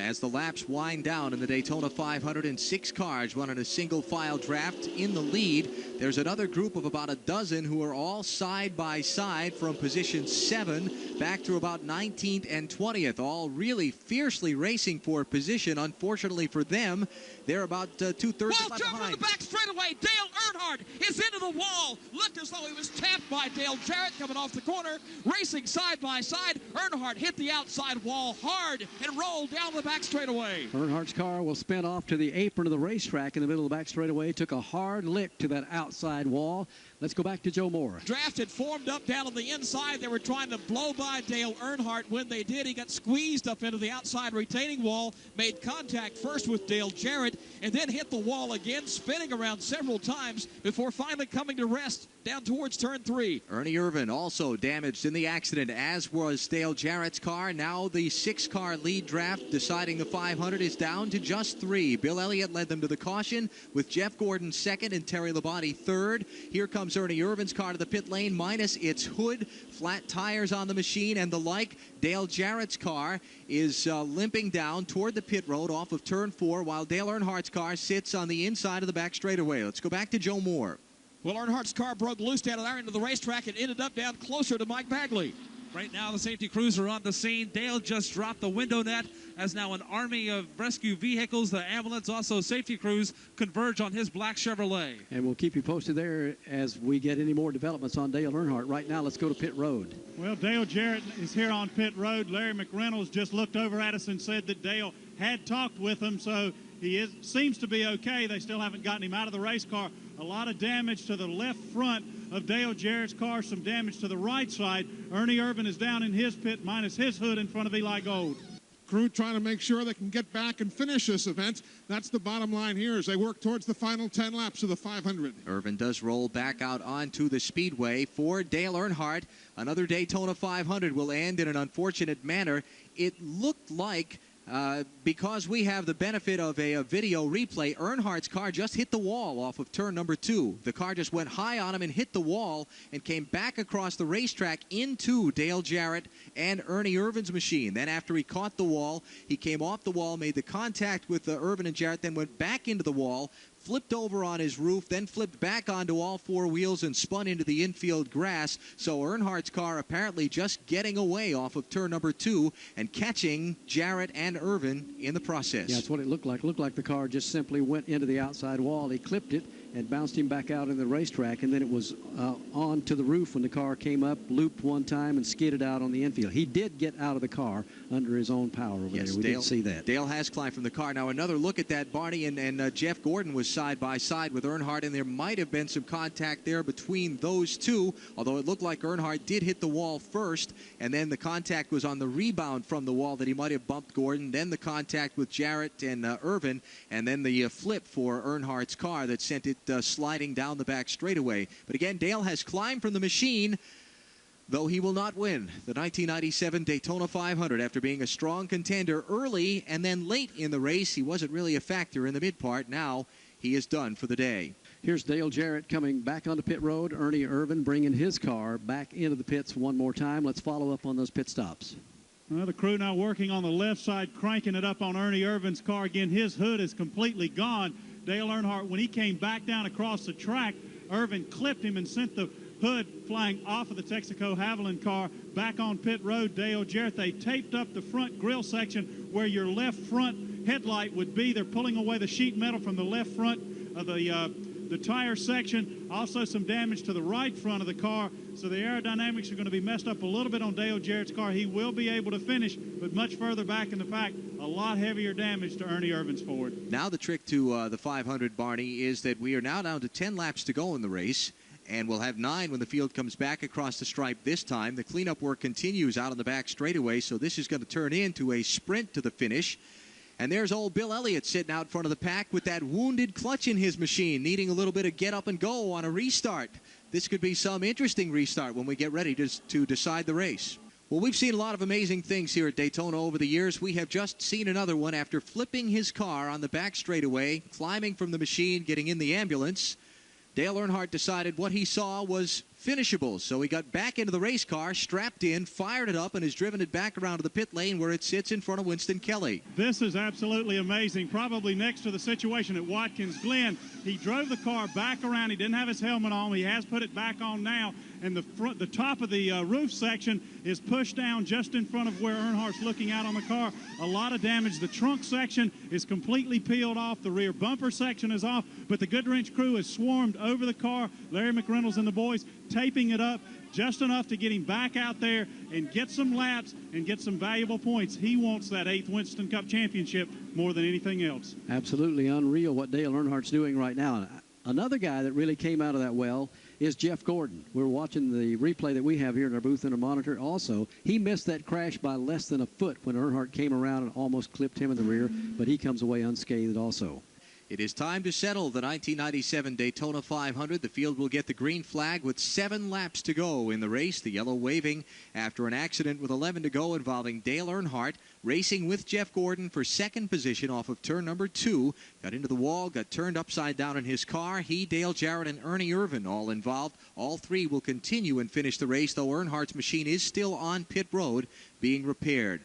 As the laps wind down in the Daytona 500 and 6 cars run in a single file draft in the lead, there's another group of about a dozen who are all side by side from position 7 back to about 19th and 20th, all really fiercely racing for position. Unfortunately for them, they're about two-thirds behind. From the back straightaway, Dale Earnhardt is into the wall. Looked as though he was tapped by Dale Jarrett coming off the corner, racing side by side. Earnhardt hit the outside wall hard and rolled down the back straightaway. Earnhardt's car will spin off to the apron of the racetrack in the middle of the back straightaway. Took a hard lick to that outside wall. Let's go back to Joe Moore. Draft had formed up down on the inside. They were trying to blow by Dale Earnhardt. When they did, he got squeezed up into the outside retaining wall, made contact first with Dale Jarrett, and then hit the wall again, spinning around several times before finally coming to rest down towards turn 3. Ernie Irvan also damaged in the accident, as was Dale Jarrett's car. Now the 6-car lead draft deciding the 500 is down to just 3. Bill Elliott led them to the caution with Jeff Gordon second and Terry Labonte third. Here comes Ernie Irvan's car to the pit lane, minus its hood, flat tires on the machine, and the like. Dale Jarrett's car is limping down toward the pit road off of turn 4, while Dale Earnhardt's car sits on the inside of the back straightaway. Let's go back to Joe Moore. Well, Earnhardt's car broke loose down at our end of the racetrack and ended up down closer to Mike Bagley. Right now, the safety crews are on the scene. Dale just dropped the window net as now an army of rescue vehicles, the ambulance, also safety crews, converge on his black Chevrolet. And we'll keep you posted there as we get any more developments on Dale Earnhardt. Right now, let's go to pit road. Well, Dale Jarrett is here on pit road. Larry McReynolds just looked over at us and said that Dale had talked with him, so he seems to be okay. They still haven't gotten him out of the race car. A lot of damage to the left front of Dale Jarrett's car, some damage to the right side. Ernie Irvan is down in his pit, minus his hood in front of Eli Gold. Crew trying to make sure they can get back and finish this event. That's the bottom line here as they work towards the final 10 laps of the 500. Irvan does roll back out onto the speedway for Dale Earnhardt. Another Daytona 500 will end in an unfortunate manner. It looked like, because we have the benefit of a video replay, Earnhardt's car just hit the wall off of turn number 2. The car just went high on him and hit the wall and came back across the racetrack into Dale Jarrett and Ernie Irvan's machine. Then after he caught the wall, he came off the wall, made the contact with Irvan and Jarrett, then went back into the wall, flipped over on his roof, then flipped back onto all 4 wheels and spun into the infield grass. So Earnhardt's car apparently just getting away off of turn number 2 and catching Jarrett and Irvan in the process. Yeah, that's what it looked like. It looked like the car just simply went into the outside wall. He clipped it and bounced him back out in the racetrack, and then it was on to the roof when the car came up, looped one time, and skidded out on the infield. He did get out of the car under his own power over there. We didn't see that. Dale has climbed from the car. Now another look at that. Barney and Jeff Gordon was side by side with Earnhardt, and there might have been some contact there between those two, although it looked like Earnhardt did hit the wall first, and then the contact was on the rebound from the wall that he might have bumped Gordon, then the contact with Jarrett and Irvan, and then the flip for Earnhardt's car that sent it sliding down the back straightaway. But again, Dale has climbed from the machine, though he will not win the 1997 Daytona 500 after being a strong contender early and then late in the race. He wasn't really a factor in the mid part. Now he is done for the day. Here's Dale Jarrett coming back onto pit road. Ernie Irvan bringing his car back into the pits one more time. Let's follow up on those pit stops. Well, the crew now working on the left side, cranking it up on Ernie Irvan's car. Again, his hood is completely gone. Dale Earnhardt, when he came back down across the track, Irvan clipped him and sent the hood flying off of the Texaco Haviland car back on pit road. Dale Jarrett, they taped up the front grill section where your left front headlight would be. They're pulling away the sheet metal from the left front of the tire section. Also some damage to the right front of the car. So the aerodynamics are going to be messed up a little bit on Dale Jarrett's car. He will be able to finish, but much further back in the pack, a lot heavier damage to Ernie Irvan's Ford. Now the trick to the 500, Barney, is that we are now down to 10 laps to go in the race, and we'll have 9 when the field comes back across the stripe this time. The cleanup work continues out on the back straightaway, so this is going to turn into a sprint to the finish. And there's old Bill Elliott sitting out front of the pack with that wounded clutch in his machine, needing a little bit of get up and go on a restart. This could be some interesting restart when we get ready to decide the race. Well, we've seen a lot of amazing things here at Daytona over the years. We have just seen another one after flipping his car on the back straightaway, climbing from the machine, getting in the ambulance. Dale Earnhardt decided what he saw was finishable. So he got back into the race car, strapped in, fired it up, and has driven it back around to the pit lane where it sits in front of Winston Kelly. This is absolutely amazing. Probably next to the situation at Watkins Glen. He drove the car back around. He didn't have his helmet on. He has put it back on now. And the top of the roof section is pushed down just in front of where Earnhardt's looking out on the car. A lot of damage. The trunk section is completely peeled off. The rear bumper section is off. But the Goodwrench crew has swarmed over the car. Larry McReynolds and the boys taping it up just enough to get him back out there and get some laps and get some valuable points. He wants that 8th Winston Cup championship more than anything else. Absolutely unreal what Dale Earnhardt's doing right now. Another guy that really came out of that well is Jeff Gordon. We're watching the replay that we have here in our booth and a monitor. Also, he missed that crash by less than a foot when Earnhardt came around and almost clipped him in the rear, but he comes away unscathed also. It is time to settle the 1997 Daytona 500. The field will get the green flag with 7 laps to go in the race. The yellow waving after an accident with 11 to go involving Dale Earnhardt, racing with Jeff Gordon for second position off of turn number 2. Got into the wall, got turned upside down in his car. He, Dale Jarrett, and Ernie Irvan all involved. All 3 will continue and finish the race, though Earnhardt's machine is still on pit road being repaired.